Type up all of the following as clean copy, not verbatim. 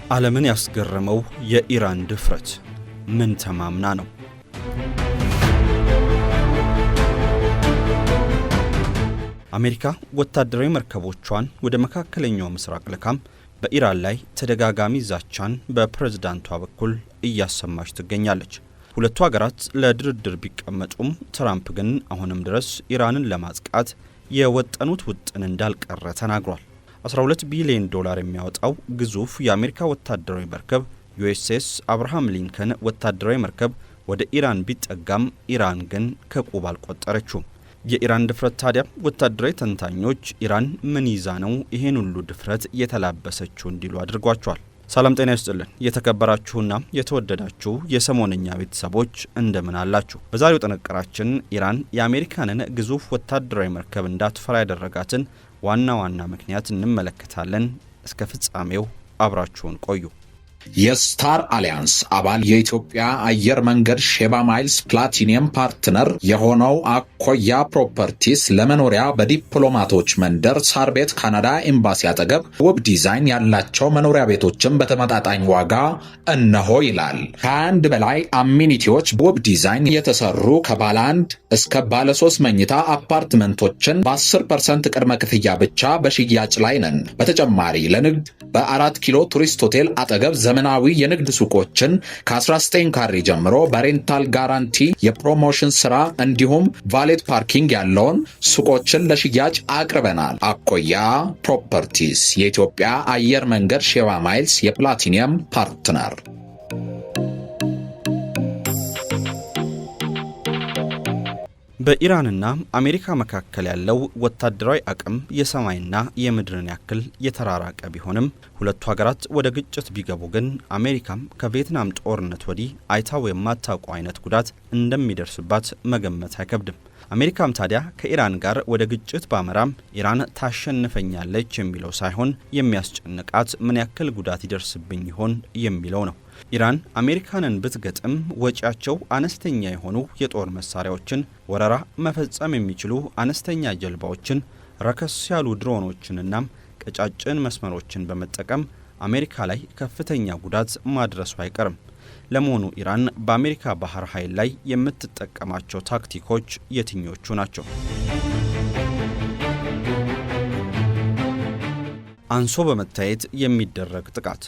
ዓለምን ያስገረመው የኢራን ድፍረት ምን ተማምና ነው? አሜሪካ ወታደራዊ መርከቦቿን ወደ መካከለኛው ምስራቅ ልካም በኢራን ላይ ተደጋጋሚ ዛቻን በፕሬዝዳንቷ በኩል እያሰማች ትገኛለች። ሁለቱ ሀገራት ለድርድር ቢቀመጡም ትራምፕ ግን አሁንም ድረስ ኢራንን ለማጥቃት የወጠኑት ውጥን እንዳልቀረ ተናግሯል። $12 ቢሊዮን የሚያወጣው ግዙፍ የአሜሪካ ወታደራዊ መርከብ ዩኤስኤስ አብርሃም ሊንከን ወታደራዊ መርከብ ወደ ኢራን ቢጠጋም ኢራን ግን ከቁብ አልቆጠረችውም። የኢራን ድፍረት ታዲያ ወታደራዊ ተንታኞች ኢራን ምን ይዛ ነው ይሄን ሁሉ ድፍረት የተላበሰችው እንዲሉ አድርጓቸዋል። ሰላም ጤና ይስጥልን የተከበራችሁና የተወደዳችሁ የሰሞነኛ ቤተሰቦች እንደምን አላችሁ? በዛሬው ጥንቅራችን ኢራን የአሜሪካንን ግዙፍ ወታደራዊ መርከብ እንዳትፈራ ያደረጋትን ዋና ምክንያት እንመለከታለን። እስከ ፍጻሜው አብራችሁን ቆዩ። የስታር አሊያንስ አባል የኢትዮጵያ አየር መንገድ ሼባ ማይልስ ፕላቲኒየም ፓርትነር የሆነው አኮያ ፕሮፐርቲስ ለመኖሪያ በዲፕሎማቶች መንደር ሳር ቤት ካናዳ ኤምባሲ አጠገብ ውብ ዲዛይን ያላቸው መኖሪያ ቤቶችን በተመጣጣኝ ዋጋ እነሆ ይላል። ከአንድ በላይ አሚኒቲዎች ውብ ዲዛይን የተሰሩ ከባለ አንድ እስከ ባለ 3 መኝታ አፓርትመንቶችን በ10% ቅድመ ክፍያ ብቻ በሽያጭ ላይ ነን። በተጨማሪ ለንግድ በ4 ኪሎ ቱሪስት ሆቴል አጠገብ ዘመናዊ የንግድ ሱቆችን ከ19 ካሬ ጀምሮ በሬንታል ጋራንቲ የፕሮሞሽን ስራ እንዲሁም ቫሌት ፓርኪንግ ያለውን ሱቆችን ለሽያጭ አቅርበናል። አኮያ ፕሮፐርቲስ የኢትዮጵያ አየር መንገድ ሼባ ማይልስ የፕላቲኒየም ፓርትነር። በኢራንና አሜሪካ መካከል ያለው ወታደራዊ አቅም የሰማይና የምድርን ያክል የተራራቀ ቢሆንም ሁለቱ ሀገራት ወደ ግጭት ቢገቡ ግን አሜሪካም ከቪየትናም ጦርነት ወዲህ አይታው የማታውቀው አይነት ጉዳት እንደሚደርስባት መገመት አይከብድም። አሜሪካም ታዲያ ከኢራን ጋር ወደ ግጭት ባመራም ኢራን ታሸንፈኛለች የሚለው ሳይሆን የሚያስጨንቃት ምን ያክል ጉዳት ይደርስብኝ ይሆን የሚለው ነው። ኢራን አሜሪካንን ብትገጥም ወጪያቸው አነስተኛ የሆኑ የጦር መሳሪያዎችን፣ ወረራ መፈጸም የሚችሉ አነስተኛ ጀልባዎችን፣ ረከስ ያሉ ድሮኖችንና ቀጫጭን መስመሮችን በመጠቀም አሜሪካ ላይ ከፍተኛ ጉዳት ማድረሱ አይቀርም። ለመሆኑ ኢራን በአሜሪካ ባህር ኃይል ላይ የምትጠቀማቸው ታክቲኮች የትኞቹ ናቸው? አንሶ በመታየት የሚደረግ ጥቃት።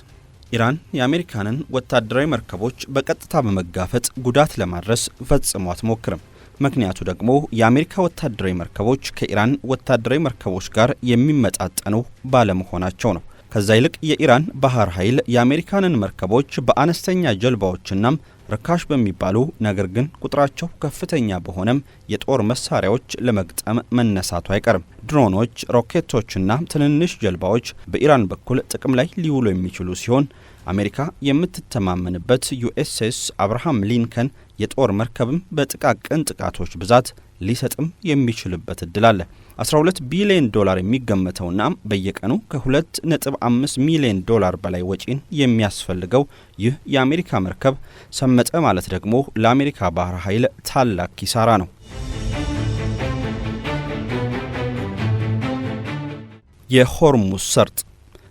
ኢራን የአሜሪካንን ወታደራዊ መርከቦች በቀጥታ በመጋፈጥ ጉዳት ለማድረስ ፈጽሞ አትሞክርም። ምክንያቱ ደግሞ የአሜሪካ ወታደራዊ መርከቦች ከኢራን ወታደራዊ መርከቦች ጋር የሚመጣጠኑ ባለመሆናቸው ነው። ከዛ ይልቅ የኢራን ባህር ኃይል የአሜሪካንን መርከቦች በአነስተኛ ጀልባዎችና ርካሽ በሚባሉ ነገር ግን ቁጥራቸው ከፍተኛ በሆነም የጦር መሳሪያዎች ለመግጠም መነሳቱ አይቀርም። ድሮኖች፣ ሮኬቶችና ትንንሽ ጀልባዎች በኢራን በኩል ጥቅም ላይ ሊውሉ የሚችሉ ሲሆን አሜሪካ የምትተማመንበት ዩኤስኤስ አብርሃም ሊንከን የጦር መርከብም በጥቃቅን ጥቃቶች ብዛት ሊሰጥም የሚችልበት እድል አለ። $12 ቢሊዮን የሚገመተውና በየቀኑ ከ2.5 ሚሊዮን ዶላር በላይ ወጪን የሚያስፈልገው ይህ የአሜሪካ መርከብ ሰመጠ ማለት ደግሞ ለአሜሪካ ባህር ኃይል ታላቅ ኪሳራ ነው። የሆርሙዝ ሰርጥ።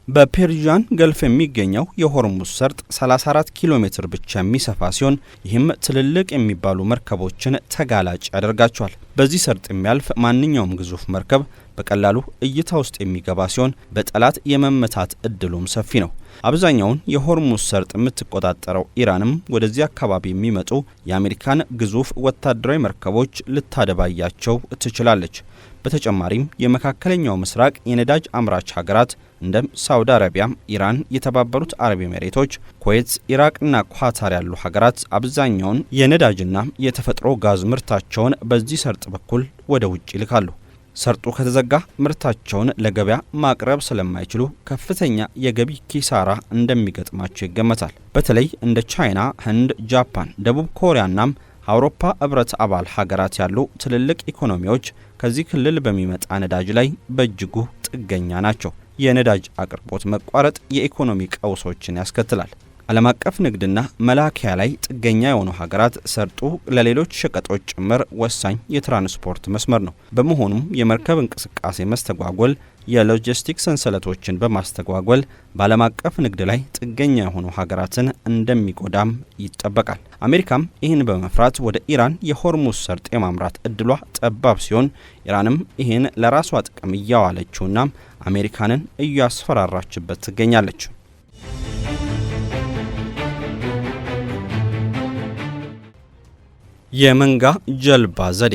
በፔርዢያን ገልፍ የሚገኘው የሆርሙዝ ሰርጥ 34 ኪሎ ሜትር ብቻ የሚሰፋ ሲሆን ይህም ትልልቅ የሚባሉ መርከቦችን ተጋላጭ ያደርጋቸዋል። በዚህ ሰርጥ የሚያልፍ ማንኛውም ግዙፍ መርከብ በቀላሉ እይታ ውስጥ የሚገባ ሲሆን በጠላት የመመታት እድሉም ሰፊ ነው። አብዛኛውን የሆርሙዝ ሰርጥ የምትቆጣጠረው ኢራንም ወደዚህ አካባቢ የሚመጡ የአሜሪካን ግዙፍ ወታደራዊ መርከቦች ልታደባያቸው ትችላለች። በተጨማሪም የመካከለኛው ምስራቅ የነዳጅ አምራች ሀገራት እንደ ሳውዲ አረቢያ፣ ኢራን፣ የተባበሩት አረብ ኤሚሬቶች፣ ኩዌት፣ ኢራቅና ኳታር ያሉ ሀገራት አብዛኛውን የነዳጅና የተፈጥሮ ጋዝ ምርታቸውን በዚህ ሰርጥ በኩል ወደ ውጭ ይልካሉ። ሰርጡ ከተዘጋ ምርታቸውን ለገበያ ማቅረብ ስለማይችሉ ከፍተኛ የገቢ ኪሳራ እንደሚገጥማቸው ይገመታል። በተለይ እንደ ቻይና፣ ህንድ፣ ጃፓን፣ ደቡብ ኮሪያና አውሮፓ ህብረት አባል ሀገራት ያሉ ትልልቅ ኢኮኖሚዎች ከዚህ ክልል በሚመጣ ነዳጅ ላይ በእጅጉ ጥገኛ ናቸው። የነዳጅ አቅርቦት መቋረጥ የኢኮኖሚ ቀውሶችን ያስከትላል። ዓለም አቀፍ ንግድና መላኪያ ላይ ጥገኛ የሆኑ ሀገራት ሰርጡ ለሌሎች ሸቀጦች ጭምር ወሳኝ የትራንስፖርት መስመር ነው። በመሆኑም የመርከብ እንቅስቃሴ መስተጓጎል የሎጂስቲክስ ሰንሰለቶችን በማስተጓጎል በዓለም አቀፍ ንግድ ላይ ጥገኛ የሆኑ ሀገራትን እንደሚጎዳም ይጠበቃል። አሜሪካም ይህን በመፍራት ወደ ኢራን የሆርሙዝ ሰርጥ የማምራት እድሏ ጠባብ ሲሆን ኢራንም ይህን ለራሷ ጥቅም እያዋለችውና አሜሪካንን እያስፈራራችበት ትገኛለች። የመንጋ ጀልባ ዘዴ።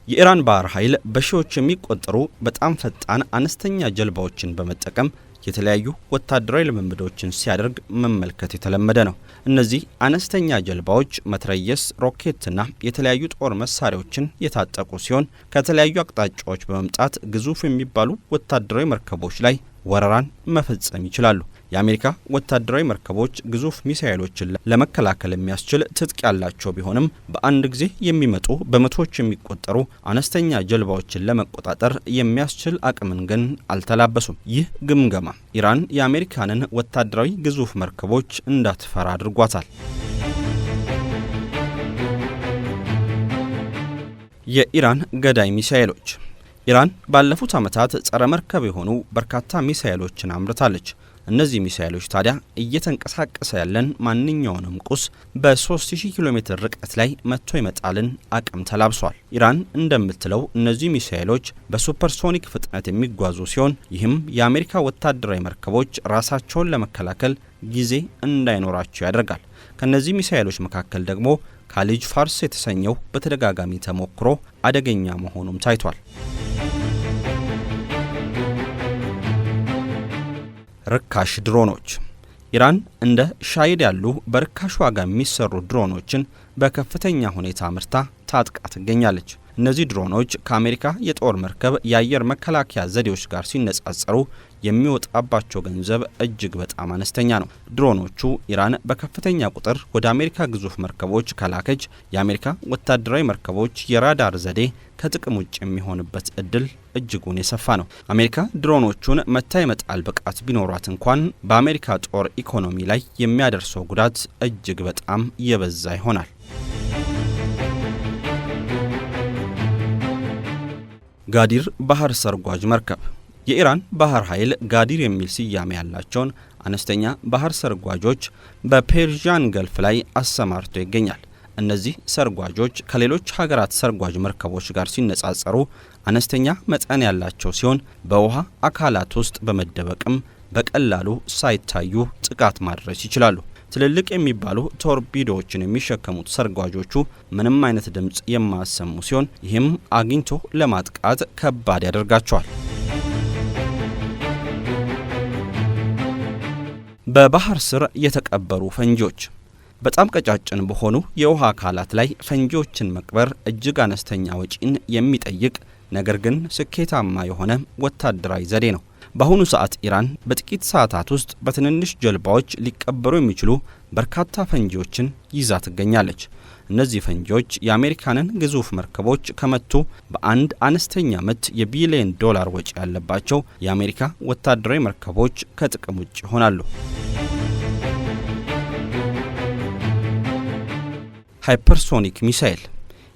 የኢራን ባህር ኃይል በሺዎች የሚቆጠሩ በጣም ፈጣን አነስተኛ ጀልባዎችን በመጠቀም የተለያዩ ወታደራዊ ልምምዶችን ሲያደርግ መመልከት የተለመደ ነው። እነዚህ አነስተኛ ጀልባዎች መትረየስ፣ ሮኬትና የተለያዩ ጦር መሳሪያዎችን የታጠቁ ሲሆን ከተለያዩ አቅጣጫዎች በመምጣት ግዙፍ የሚባሉ ወታደራዊ መርከቦች ላይ ወረራን መፈጸም ይችላሉ። የአሜሪካ ወታደራዊ መርከቦች ግዙፍ ሚሳኤሎችን ለመከላከል የሚያስችል ትጥቅ ያላቸው ቢሆንም በአንድ ጊዜ የሚመጡ በመቶዎች የሚቆጠሩ አነስተኛ ጀልባዎችን ለመቆጣጠር የሚያስችል አቅምን ግን አልተላበሱም። ይህ ግምገማ ኢራን የአሜሪካንን ወታደራዊ ግዙፍ መርከቦች እንዳትፈራ አድርጓታል። የኢራን ገዳይ ሚሳኤሎች። ኢራን ባለፉት ዓመታት ጸረ መርከብ የሆኑ በርካታ ሚሳኤሎችን አምርታለች። እነዚህ ሚሳኤሎች ታዲያ እየተንቀሳቀሰ ያለን ማንኛውንም ቁስ በ3000 ኪሎ ሜትር ርቀት ላይ መጥቶ ይመጣልን አቅም ተላብሷል። ኢራን እንደምትለው እነዚህ ሚሳኤሎች በሱፐርሶኒክ ፍጥነት የሚጓዙ ሲሆን ይህም የአሜሪካ ወታደራዊ መርከቦች ራሳቸውን ለመከላከል ጊዜ እንዳይኖራቸው ያደርጋል። ከነዚህ ሚሳኤሎች መካከል ደግሞ ካሊጅ ፋርስ የተሰኘው በተደጋጋሚ ተሞክሮ አደገኛ መሆኑም ታይቷል። ርካሽ ድሮኖች። ኢራን እንደ ሻሂድ ያሉ በርካሽ ዋጋ የሚሰሩ ድሮኖችን በከፍተኛ ሁኔታ አምርታ ታጥቃ ትገኛለች። እነዚህ ድሮኖች ከአሜሪካ የጦር መርከብ የአየር መከላከያ ዘዴዎች ጋር ሲነጻጸሩ የሚወጣባቸው ገንዘብ እጅግ በጣም አነስተኛ ነው። ድሮኖቹ ኢራን በከፍተኛ ቁጥር ወደ አሜሪካ ግዙፍ መርከቦች ከላከች የአሜሪካ ወታደራዊ መርከቦች የራዳር ዘዴ ከጥቅም ውጭ የሚሆንበት እድል እጅጉን የሰፋ ነው። አሜሪካ ድሮኖቹን መታ የመጣል ብቃት ቢኖሯት እንኳን በአሜሪካ ጦር ኢኮኖሚ ላይ የሚያደርሰው ጉዳት እጅግ በጣም የበዛ ይሆናል። ጋዲር ባህር ሰርጓጅ መርከብ። የኢራን ባህር ኃይል ጋዲር የሚል ስያሜ ያላቸውን አነስተኛ ባህር ሰርጓጆች በፔርዣን ገልፍ ላይ አሰማርቶ ይገኛል። እነዚህ ሰርጓጆች ከሌሎች ሀገራት ሰርጓጅ መርከቦች ጋር ሲነጻጸሩ አነስተኛ መጠን ያላቸው ሲሆን በውሃ አካላት ውስጥ በመደበቅም በቀላሉ ሳይታዩ ጥቃት ማድረስ ይችላሉ። ትልልቅ የሚባሉ ቶርፒዶዎችን የሚሸከሙት ሰርጓጆቹ ምንም አይነት ድምጽ የማያሰሙ ሲሆን ይህም አግኝቶ ለማጥቃት ከባድ ያደርጋቸዋል። በባህር ስር የተቀበሩ ፈንጂዎች። በጣም ቀጫጭን በሆኑ የውሃ አካላት ላይ ፈንጂዎችን መቅበር እጅግ አነስተኛ ወጪን የሚጠይቅ ነገር ግን ስኬታማ የሆነ ወታደራዊ ዘዴ ነው። በአሁኑ ሰዓት ኢራን በጥቂት ሰዓታት ውስጥ በትንንሽ ጀልባዎች ሊቀበሩ የሚችሉ በርካታ ፈንጂዎችን ይዛ ትገኛለች። እነዚህ ፈንጂዎች የአሜሪካንን ግዙፍ መርከቦች ከመቱ በአንድ አነስተኛ ምት የቢሊዮን ዶላር ወጪ ያለባቸው የአሜሪካ ወታደራዊ መርከቦች ከጥቅም ውጭ ይሆናሉ። ሃይፐርሶኒክ ሚሳኤል።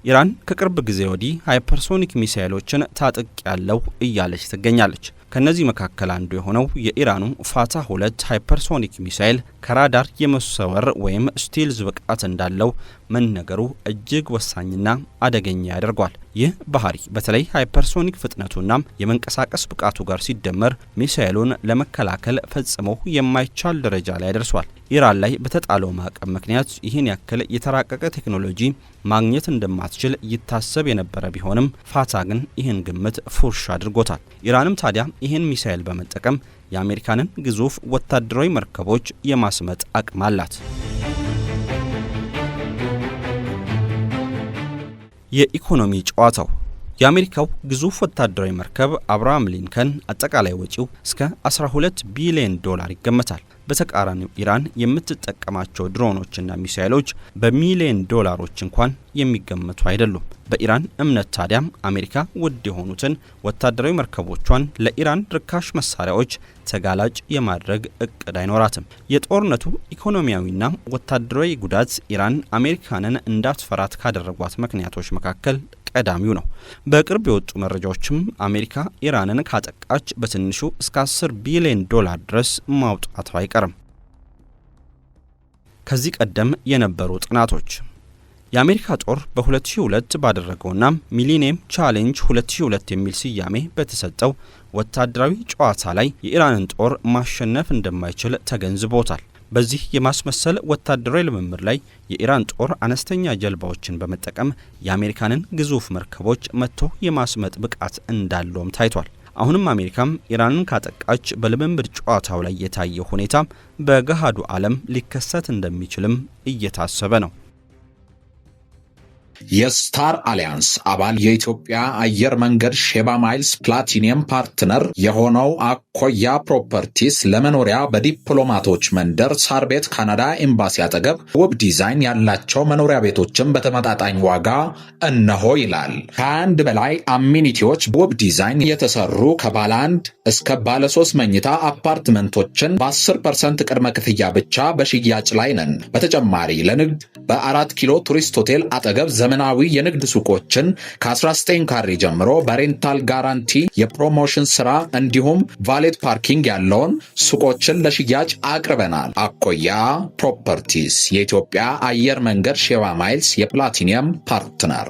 ኢራን ከቅርብ ጊዜ ወዲህ ሃይፐርሶኒክ ሚሳኤሎችን ታጥቅ ያለው እያለች ትገኛለች። ከነዚህ መካከል አንዱ የሆነው የኢራኑ ፋታ 2 ሃይፐርሶኒክ ሚሳኤል ከራዳር የመሰወር ወይም ስቲልዝ ብቃት እንዳለው መነገሩ እጅግ ወሳኝና አደገኛ ያደርጓል። ይህ ባህሪ በተለይ ሃይፐርሶኒክ ፍጥነቱና የመንቀሳቀስ ብቃቱ ጋር ሲደመር ሚሳኤሉን ለመከላከል ፈጽሞ የማይቻል ደረጃ ላይ ያደርሷል። ኢራን ላይ በተጣለው ማዕቀብ ምክንያት ይህን ያክል የተራቀቀ ቴክኖሎጂ ማግኘት እንደማትችል ይታሰብ የነበረ ቢሆንም ፋታ ግን ይህን ግምት ፉርሽ አድርጎታል። ኢራንም ታዲያ ይህን ሚሳኤል በመጠቀም የአሜሪካንን ግዙፍ ወታደራዊ መርከቦች የማስመጥ አቅም አላት። የኢኮኖሚ ጨዋታው። የአሜሪካው ግዙፍ ወታደራዊ መርከብ አብርሃም ሊንከን አጠቃላይ ወጪው እስከ 12 ቢሊዮን ዶላር ይገመታል። በተቃራኒው ኢራን የምትጠቀማቸው ድሮኖችና ሚሳኤሎች በሚሊዮን ዶላሮች እንኳን የሚገመቱ አይደሉም። በኢራን እምነት ታዲያም አሜሪካ ውድ የሆኑትን ወታደራዊ መርከቦቿን ለኢራን ርካሽ መሳሪያዎች ተጋላጭ የማድረግ እቅድ አይኖራትም። የጦርነቱ ኢኮኖሚያዊና ወታደራዊ ጉዳት ኢራን አሜሪካንን እንዳትፈራት ካደረጓት ምክንያቶች መካከል ቀዳሚው ነው። በቅርብ የወጡ መረጃዎችም አሜሪካ ኢራንን ካጠቃች በትንሹ እስከ 10 ቢሊዮን ዶላር ድረስ ማውጣቷ አይቀርም። ከዚህ ቀደም የነበሩ ጥናቶች የአሜሪካ ጦር በ2002 ባደረገውና ሚሊኒየም ቻሌንጅ 2002 የሚል ስያሜ በተሰጠው ወታደራዊ ጨዋታ ላይ የኢራንን ጦር ማሸነፍ እንደማይችል ተገንዝቦታል። በዚህ የማስመሰል ወታደራዊ ልምምድ ላይ የኢራን ጦር አነስተኛ ጀልባዎችን በመጠቀም የአሜሪካንን ግዙፍ መርከቦች መጥቶ የማስመጥ ብቃት እንዳለውም ታይቷል። አሁንም አሜሪካም ኢራንን ካጠቃች በልምምድ ጨዋታው ላይ የታየው ሁኔታ በገሃዱ ዓለም ሊከሰት እንደሚችልም እየታሰበ ነው። የስታር አሊያንስ አባል የኢትዮጵያ አየር መንገድ ሼባ ማይልስ ፕላቲኒየም ፓርትነር የሆነው አኮያ ፕሮፐርቲስ ለመኖሪያ በዲፕሎማቶች መንደር ሳር ቤት ካናዳ ኤምባሲ አጠገብ ውብ ዲዛይን ያላቸው መኖሪያ ቤቶችን በተመጣጣኝ ዋጋ እነሆ ይላል። ከአንድ በላይ አሚኒቲዎች ውብ ዲዛይን የተሰሩ ከባለ 1 እስከ ባለ 3 መኝታ አፓርትመንቶችን በ10% ቅድመ ክፍያ ብቻ በሽያጭ ላይ ነን። በተጨማሪ ለንግድ በ4 ኪሎ ቱሪስት ሆቴል አጠገብ ዘመናዊ የንግድ ሱቆችን ከ19 ካሬ ጀምሮ በሬንታል ጋራንቲ የፕሮሞሽን ስራ እንዲሁም ቫሌት ፓርኪንግ ያለውን ሱቆችን ለሽያጭ አቅርበናል። አኮያ ፕሮፐርቲስ የኢትዮጵያ አየር መንገድ ሼባ ማይልስ የፕላቲኒየም ፓርትነር